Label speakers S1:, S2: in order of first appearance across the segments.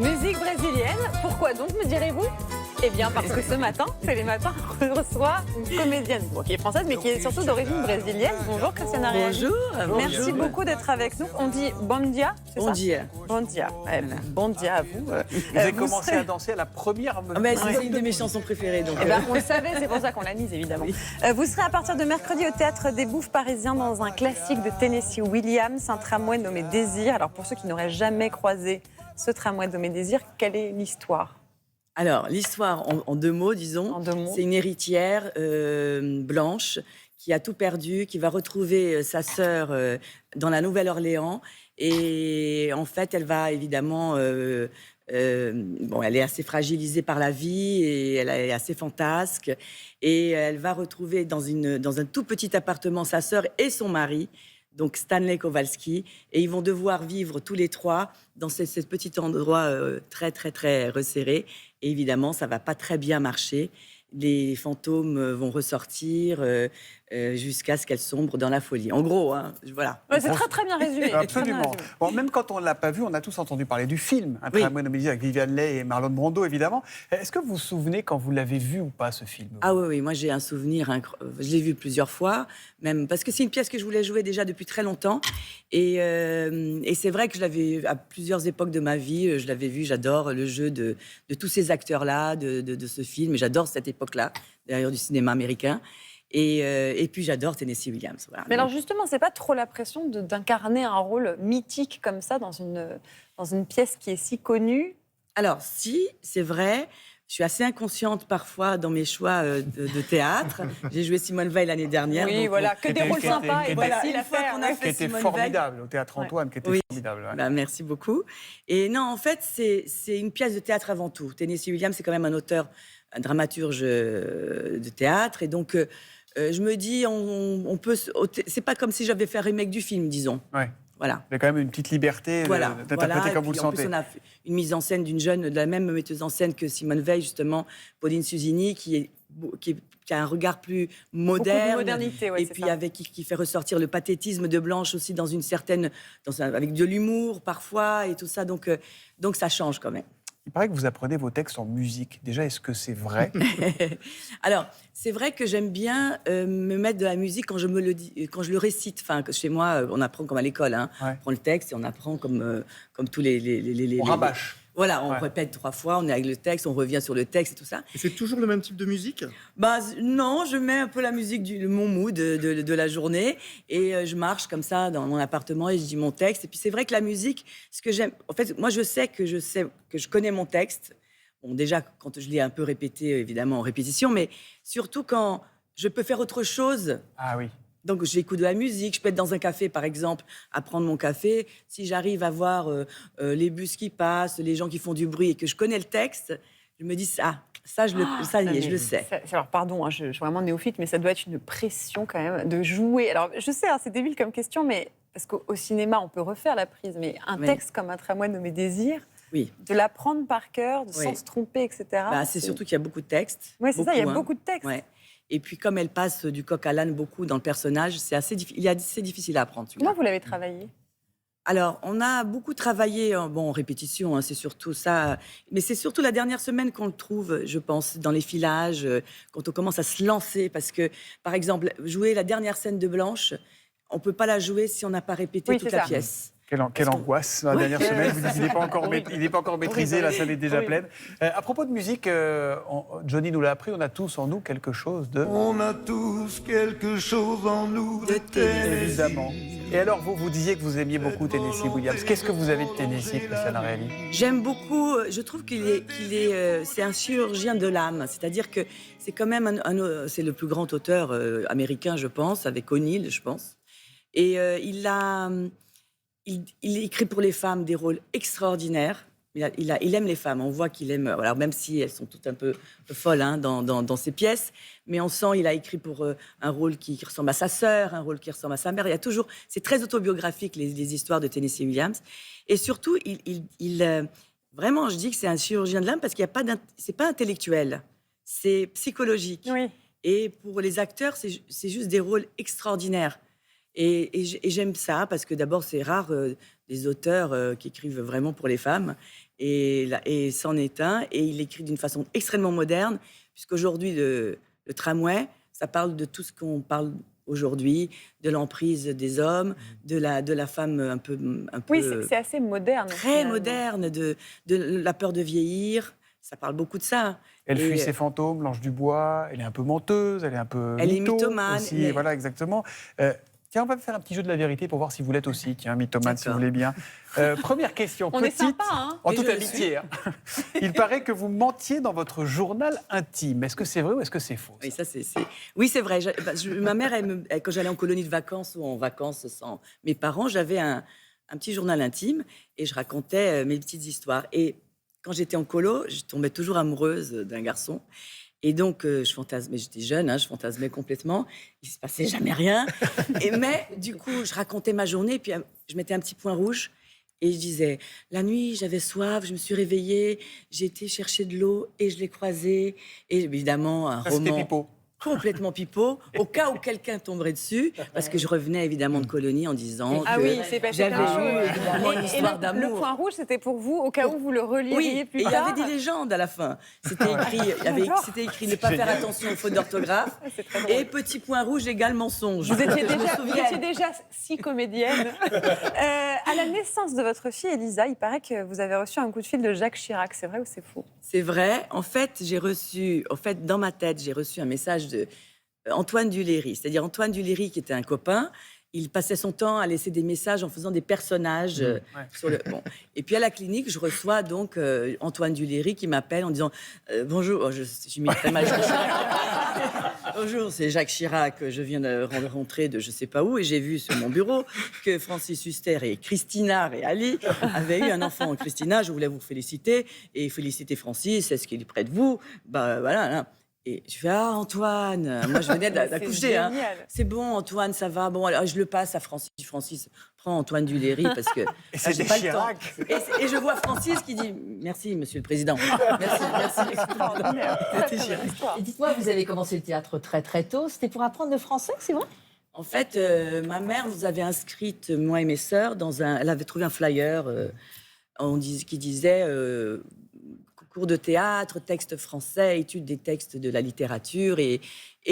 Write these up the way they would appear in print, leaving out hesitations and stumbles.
S1: Musique brésilienne, pourquoi donc, me direz-vous? Eh bien, parce que ce matin, c'est les matins qu'on reçoit une comédienne qui est française, mais qui est surtout d'origine brésilienne. Bonjour, Christiana Reali.
S2: Bonjour.
S1: Merci beaucoup d'être avec nous. On dit bon dia, c'est ça?
S2: Bon dia.
S1: Bon dia. Bon dia à vous.
S3: Vous avez commencé à danser à la première.
S2: C'est une de mes chansons préférées. Donc,
S1: Eh ben, on le savait, c'est pour ça qu'on l'a mise, évidemment. Vous serez à partir de mercredi au Théâtre des Bouffes parisiens dans un classique de Tennessee Williams, un tramway nommé Désir. Alors, pour ceux qui n'auraient jamais croisé ce tramway nommé Désir, quelle est l'histoire?
S2: Alors, l'histoire, en deux mots, disons, c'est une héritière blanche qui a tout perdu, qui va retrouver sa sœur dans la Nouvelle-Orléans. Et en fait, elle va évidemment... elle est assez fragilisée par la vie et elle est assez fantasque. Et elle va retrouver dans un tout petit appartement sa sœur et son mari, donc Stanley Kowalski, et ils vont devoir vivre tous les trois dans ce petit endroit très, très, très resserré. Et évidemment, ça ne va pas très bien marcher. Les fantômes vont ressortir jusqu'à ce qu'elles sombrent dans la folie. En gros, hein, voilà.
S1: Ouais, c'est très, très bien résumé.
S3: Absolument. Bon, même quand on ne l'a pas vu, on a tous entendu parler du film, Un tramway nommé Désir, avec Viviane Leigh et Marlon Brando, évidemment. Est-ce que vous vous souvenez quand vous l'avez vu ou pas, ce film?
S2: Ah oui, moi j'ai un souvenir, je l'ai vu plusieurs fois, même parce que c'est une pièce que je voulais jouer déjà depuis très longtemps. Et c'est vrai que je l'avais, à plusieurs époques de ma vie, je l'avais vu, j'adore le jeu de tous ces acteurs-là, de ce film, et j'adore cette époque-là, d'ailleurs du cinéma américain. Et puis j'adore Tennessee Williams. Voilà.
S1: Mais alors justement, c'est pas trop la pression d'incarner un rôle mythique comme ça dans une pièce qui est si connue?
S2: Alors si, c'est vrai. Je suis assez inconsciente parfois dans mes choix de théâtre. J'ai joué Simone Veil l'année dernière.
S1: Oui, voilà, que des rôles sympas et faciles à faire.
S3: Qui était formidable au Théâtre Antoine, qui était formidable. Ouais.
S2: Bah, merci beaucoup. Et non, en fait, c'est une pièce de théâtre avant tout. Tennessee Williams, c'est quand même un auteur, un dramaturge de théâtre. Et donc, je me dis, on peut... C'est pas comme si j'avais fait un remake du film, disons.
S3: Ouais.
S2: Voilà.
S3: Il y a quand même une petite liberté d'interpréter comme vous le sentez.
S2: En plus, on a une mise en scène d'une jeune, de la même metteuse en scène que Simone Veil, justement, Pauline Susini, qui a un regard plus moderne.
S1: Beaucoup de modernité, ouais,
S2: et puis qui fait ressortir le pathétisme de Blanche aussi dans une certaine... avec de l'humour, parfois, et tout ça. Donc ça change quand même.
S3: Il paraît que vous apprenez vos textes en musique. Déjà, est-ce que c'est vrai?
S2: Alors, c'est vrai que j'aime bien me mettre de la musique quand je le récite. Enfin, chez moi, on apprend comme à l'école. Hein. Ouais. On prend le texte et on apprend comme tous les...
S3: On rabâche.
S2: Voilà, on répète 3 fois, on est avec le texte, on revient sur le texte et tout ça.
S4: Et c'est toujours le même type de musique?
S2: Bah non, je mets un peu la musique mon mood de la journée et je marche comme ça dans mon appartement et je dis mon texte. Et puis c'est vrai que la musique, ce que j'aime, en fait, moi je sais que je connais mon texte. Bon, déjà quand je l'ai un peu répété, évidemment en répétition, mais surtout quand je peux faire autre chose.
S3: Ah oui.
S2: Donc, j'écoute de la musique. Je peux être dans un café, par exemple, à prendre mon café. Si j'arrive à voir les bus qui passent, les gens qui font du bruit et que je connais le texte, je me dis ça y est, je le sais.
S1: Alors, pardon, hein, je suis vraiment néophyte, mais ça doit être une pression quand même de jouer. Alors, je sais, hein, c'est débile comme question, mais parce qu'au cinéma, on peut refaire la prise, mais un texte comme Un tramway nommé Désir, de l'apprendre par cœur, sans se tromper, etc.
S2: Bah, c'est surtout qu'il y a beaucoup de textes.
S1: Oui, c'est ça, il y a beaucoup de textes.
S2: Ouais. Et puis, comme elle passe du coq à l'âne beaucoup dans le personnage, c'est assez difficile à apprendre.
S1: Comment vous l'avez travaillé?
S2: Alors, on a beaucoup travaillé en répétition, hein, c'est surtout ça. Mais c'est surtout la dernière semaine qu'on le trouve, je pense, dans les filages, quand on commence à se lancer. Parce que, par exemple, jouer la dernière scène de Blanche, on ne peut pas la jouer si on n'a pas répété toute la pièce.
S3: Quelle angoisse, la dernière semaine. Vous dites qu'il n'est pas encore maîtrisé, la salle est déjà pleine. À propos de musique, Johnny nous l'a appris, on a tous en nous quelque chose de...
S5: On a tous quelque chose en nous de Tennessee.
S3: Évidemment. Et alors, vous disiez que vous aimiez beaucoup Tennessee Williams. Qu'est-ce que vous avez de Tennessee, Christiana Reali?
S2: J'aime beaucoup, je trouve c'est un chirurgien de l'âme. C'est-à-dire que c'est quand même c'est le plus grand auteur américain, je pense, avec O'Neill, je pense. Et il écrit pour les femmes des rôles extraordinaires. Il aime les femmes. On voit qu'il aime... Alors même si elles sont toutes un peu folles hein, dans ses pièces, mais on sent qu'il a écrit pour un rôle qui ressemble à sa sœur, un rôle qui ressemble à sa mère. Il y a toujours... C'est très autobiographique, les histoires de Tennessee Williams. Et surtout, vraiment, je dis que c'est un chirurgien de l'âme parce qu'il y a pas c'est pas intellectuel. C'est psychologique.
S1: Oui.
S2: Et pour les acteurs, c'est juste des rôles extraordinaires. Et j'aime ça parce que d'abord, c'est rare les auteurs qui écrivent vraiment pour les femmes. Et c'en est un. Et il écrit d'une façon extrêmement moderne, puisqu'aujourd'hui, le tramway, ça parle de tout ce qu'on parle aujourd'hui, de l'emprise des hommes, de la femme un peu
S1: oui, c'est assez moderne.
S2: Très
S1: finalement.
S2: moderne, de la peur de vieillir. Ça parle beaucoup de ça.
S3: Elle fuit ses fantômes, Blanche Dubois. Elle est un peu menteuse, elle est un peu
S2: elle est mythomane.
S3: Aussi,
S2: mais...
S3: Voilà, exactement. Tiens, on va faire un petit jeu de la vérité pour voir si vous l'êtes aussi. Tiens, mythomane, si vous voulez bien. Première question,
S1: on
S3: petite,
S1: est sympa, hein,
S3: en toute amitié. Il paraît que vous mentiez dans votre journal intime. Est-ce que c'est vrai ou est-ce que c'est faux?
S2: Oui, ça oui, c'est vrai. Ma mère, quand j'allais en colonie de vacances ou en vacances sans mes parents, j'avais un petit journal intime et je racontais mes petites histoires. Et quand j'étais en colo, je tombais toujours amoureuse d'un garçon. Et donc, je fantasmais, j'étais jeune, je fantasmais complètement. Il ne se passait jamais rien. Mais du coup, je racontais ma journée, puis je mettais un petit point rouge. Et je disais, la nuit, j'avais soif, je me suis réveillée, j'ai été chercher de l'eau et je l'ai croisé. Et évidemment, un roman...
S3: C'était pipeau.
S2: Complètement pipeau, au cas où quelqu'un tomberait dessus, parce que je revenais évidemment de colonie en disant que j'avais eu évidemment une histoire d'amour.
S1: Le point rouge, c'était pour vous, au cas où vous le reliriez plus tard.
S2: Il y avait des légendes à la fin. C'était écrit ne pas faire attention aux fautes d'orthographe. Et petit point rouge égale mensonge.
S1: Vous étiez déjà si comédienne. À la naissance de votre fille, Elisa, il paraît que vous avez reçu un coup de fil de Jacques Chirac. C'est vrai ou c'est faux?
S2: C'est vrai. En fait, dans ma tête, j'ai reçu un message de Antoine Duléry. C'est-à-dire Antoine Duléry, qui était un copain, il passait son temps à laisser des messages en faisant des personnages sur le... Bon. Et puis à la clinique, je reçois donc Antoine Duléry qui m'appelle en disant bonjour, je m'y très mal. Bonjour, c'est Jacques Chirac. Je viens de rentrer de je sais pas où et j'ai vu sur mon bureau que Francis Huster et Christina Reali avaient eu un enfant. Christina, je voulais vous féliciter et féliciter Francis. Est-ce qu'il est près de vous? Voilà. Là. Et je fais Antoine, moi je venais d'accoucher. C'est bon Antoine, ça va. Bon, alors je le passe à Francis. Francis, prends Antoine Duléry parce que
S3: et c'est
S2: j'ai pas le temps. Et je vois Francis qui dit merci Monsieur le Président. Merci.
S4: Et dites-moi, vous avez commencé le théâtre très très tôt. C'était pour apprendre le français, c'est vrai?
S2: En fait, ma mère nous avait inscrites, moi et mes sœurs, elle avait trouvé un flyer qui disait cours de théâtre, texte français, étude des textes de la littérature et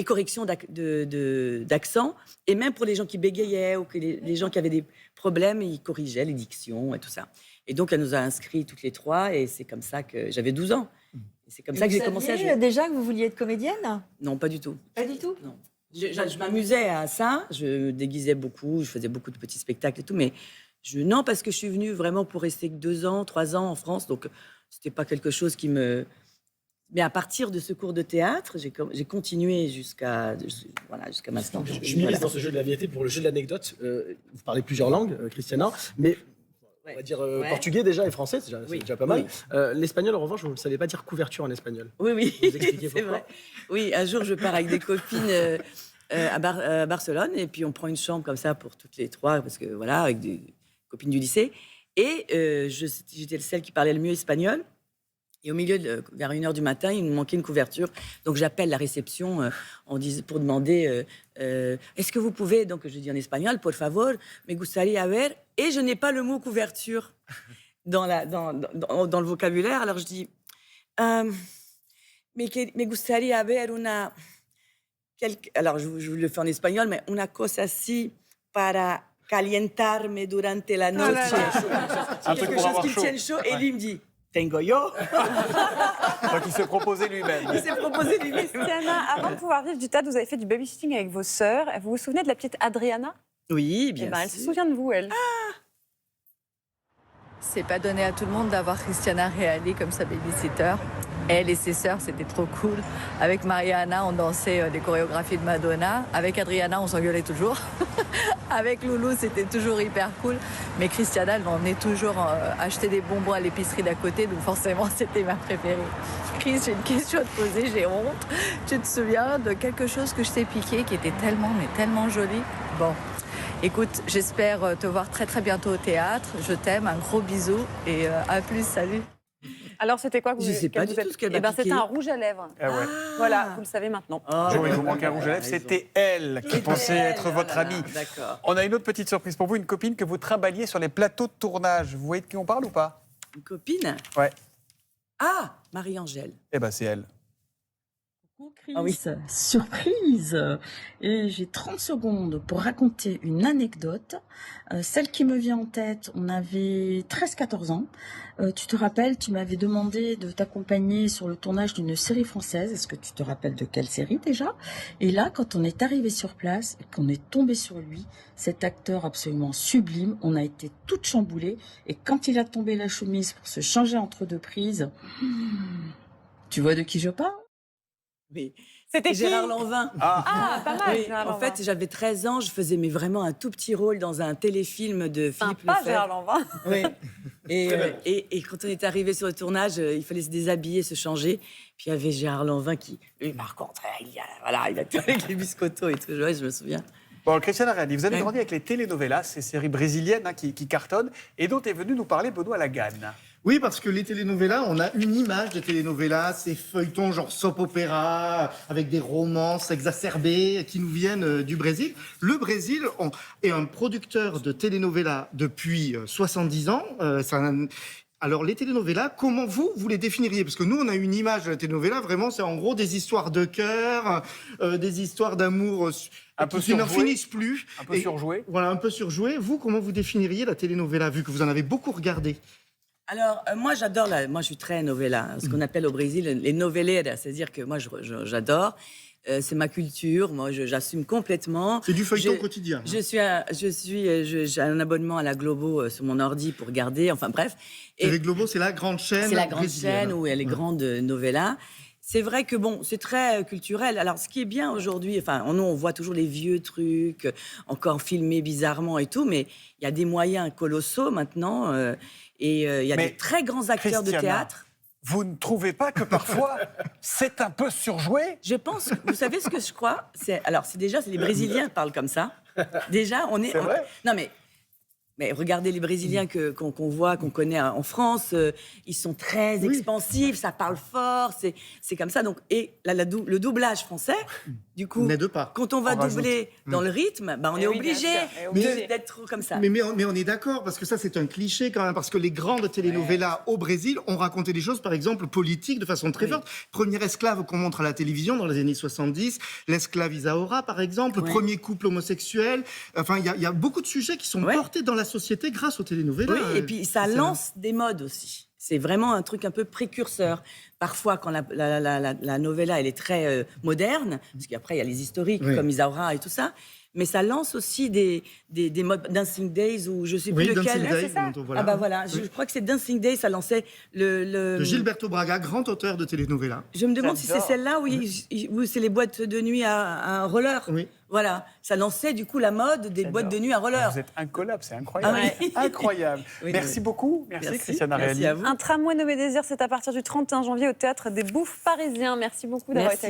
S2: correction d'accent. Et même pour les gens qui bégayaient ou que les gens qui avaient des problèmes, ils corrigeaient les dictions et tout ça. Et donc, elle nous a inscrits toutes les trois et c'est comme ça que j'avais 12 ans. Et c'est comme ça que j'ai commencé à jouer.
S4: Déjà que vous vouliez être comédienne?
S2: Non, pas du tout.
S4: Pas du tout?
S2: Non. Je m'amusais à ça, je me déguisais beaucoup, je faisais beaucoup de petits spectacles et tout, mais non, parce que je suis venue vraiment pour rester que 2 ans, 3 ans en France, donc c'était pas quelque chose qui me... Mais à partir de ce cours de théâtre, j'ai continué jusqu'à maintenant.
S6: Je m'immisce dans ce jeu de la vérité pour le jeu de l'anecdote. Vous parlez plusieurs langues, Christiana, mais on va dire portugais déjà et français, c'est déjà pas mal.
S2: Oui.
S6: L'espagnol, en revanche, vous ne savez pas dire couverture en espagnol.
S2: Oui.
S6: Vous expliquez
S2: c'est vrai. Oui, un jour, je pars avec des copines à Barcelone et puis on prend une chambre comme ça pour toutes les trois, parce que voilà, avec des copines du lycée. Et j'étais celle qui parlait le mieux espagnol. Et au milieu, vers 1h du matin, il nous manquait une couverture. Donc j'appelle la réception pour demander est-ce que vous pouvez, donc je dis en espagnol, por favor, me gustaría ver. Et je n'ai pas le mot couverture dans le vocabulaire. Alors je dis me gustaría ver una... Alors je le fais en espagnol, mais una cosa así para calientarme durante la noche. Quelque chose qui me tienne chaud. Et lui me dit Tengo yo.
S3: Donc il s'est proposé lui-même.
S1: Christiana, avant de pouvoir vivre du théâtre, vous avez fait du babysitting avec vos sœurs. Vous vous souvenez de la petite Adriana?
S2: Oui, bien sûr.
S1: Elle se souvient de vous, elle.
S7: C'est pas donné à tout le monde d'avoir Christiana Reali comme sa babysitter. Elle et ses sœurs, c'était trop cool. Avec Mariana, on dansait des chorégraphies de Madonna. Avec Adriana, on s'engueulait toujours. Avec Loulou, c'était toujours hyper cool. Mais Christiana, elle m'emmenait toujours acheter des bonbons à l'épicerie d'à côté. Donc forcément, c'était ma préférée. Chris, j'ai une question à te poser, j'ai honte. Tu te souviens de quelque chose que je t'ai piqué qui était tellement joli? Bon. Écoute, j'espère te voir très très bientôt au théâtre. Je t'aime, un gros bisou et à plus, salut.
S1: Alors, c'était quoi que
S2: Je ne sais pas du tout ce qu'elle m'a piqué.
S1: C'était un rouge à lèvres.
S3: Ah ouais.
S1: Voilà, vous le savez maintenant.
S3: Bonjour, il vous manque un rouge à lèvres. C'était elle qui pensait être votre amie.
S2: D'accord.
S3: On a une autre petite surprise pour vous, une copine que vous trimballiez sur les plateaux de tournage. Vous voyez de qui on parle ou pas?
S2: Une copine?
S3: Ouais.
S2: Ah, Marie-Angèle.
S3: Eh ben, c'est elle.
S8: Chris,
S2: Ah oui.
S8: Surprise. Et j'ai 30 secondes pour raconter une anecdote. Celle qui me vient en tête, on avait 13-14 ans. Tu te rappelles, tu m'avais demandé de t'accompagner sur le tournage d'une série française. Est-ce que tu te rappelles de quelle série déjà? Et là, quand on est arrivé sur place et qu'on est tombé sur lui, cet acteur absolument sublime, on a été toutes chamboulées. Et quand il a tombé la chemise pour se changer entre deux prises, tu vois de qui je parle?
S2: Oui.
S1: C'était
S2: Gérard Lanvin.
S1: Ah, pas mal.
S2: Oui, en fait, j'avais 13 ans, je faisais vraiment un tout petit rôle dans un téléfilm de Philippe
S1: Sympa,
S2: Lefebvre.
S1: Gérard Lanvin.
S2: Oui. Et quand on est arrivé sur le tournage, il fallait se déshabiller, se changer. Puis il y avait Gérard Lanvin qui, lui, par contre, il a avec les biscottos et tout. Ouais, je me souviens.
S3: Bon, Christiane Areilly, vous avez grandi avec les telenovelas, ces séries brésiliennes qui cartonnent, et dont est venu nous parler Benoît Laganne.
S9: Oui, parce que les telenovelas, on a une image de telenovelas, ces feuilletons genre soap opéra, avec des romances exacerbées qui nous viennent du Brésil. Le Brésil est un producteur de telenovelas depuis 70 ans. Alors, les telenovelas, comment vous les définiriez? Parce que nous, on a une image de la telenovela, vraiment, c'est en gros des histoires de cœur, des histoires d'amour qui n'en finissent plus.
S3: Un peu surjoué.
S9: Voilà, un peu surjoué. Vous, comment vous définiriez la telenovela, vu que vous en avez beaucoup regardé?
S2: Alors, moi, j'adore moi, je suis très novella, ce qu'on appelle au Brésil les noveleiras, c'est-à-dire que moi, j'adore. C'est ma culture, moi, j'assume complètement.
S9: C'est du feuilleton quotidien.
S2: J'ai un abonnement à la Globo sur mon ordi pour regarder, enfin bref.
S9: Et la Globo, c'est la grande chaîne.
S2: C'est la grande chaîne où il y a les grandes novellas. C'est vrai que bon, c'est très culturel. Alors, ce qui est bien aujourd'hui, enfin, nous, on voit toujours les vieux trucs, encore filmés bizarrement et tout, mais il y a des moyens colossaux maintenant. Et il y a des très grands acteurs de théâtre.
S3: Vous ne trouvez pas que parfois c'est un peu surjoué?
S2: Je pense, vous savez ce que je crois? C'est les Brésiliens qui parlent comme ça. Déjà,
S3: C'est vrai.
S2: Non mais regardez les Brésiliens qu'on voit, qu'on connaît en France, ils sont très expansifs, ça parle fort, c'est comme ça. Donc, et le doublage français, du coup,
S9: n'aide pas.
S2: quand on va doubler dans le rythme, on est obligé d'être trop comme ça.
S9: Mais on est d'accord, parce que ça, c'est un cliché quand même, parce que les grandes telenovelas au Brésil ont raconté des choses, par exemple, politiques, de façon très forte. Premier esclave qu'on montre à la télévision dans les années 70, l'esclave Isaura, par exemple, le premier couple homosexuel. Enfin, il y a beaucoup de sujets qui sont portés dans la société grâce aux telenovelas.
S2: Oui, et puis ça lance des modes aussi. C'est vraiment un truc un peu précurseur. Parfois, quand la novella, elle est très moderne, parce qu'après, il y a les historiques comme Isaura et tout ça, mais ça lance aussi des modes Dancing Days ou je ne sais plus lequel.
S9: Days,
S2: voilà. Ah bah voilà, je crois que c'est Dancing Days, ça lançait
S9: de Gilberto Braga, grand auteur de telenovela.
S2: Je me demande si c'est celle-là où c'est les boîtes de nuit à roller.
S9: Oui.
S2: Voilà, ça lançait du coup la mode des boîtes de nuit à roller.
S3: Vous êtes incollable, c'est incroyable. Incroyable. Merci beaucoup. Merci Christiane Areilly.
S1: Un tramway nommé Désir, c'est à partir du 31 janvier au Théâtre des Bouffes Parisiens. Merci beaucoup d'avoir été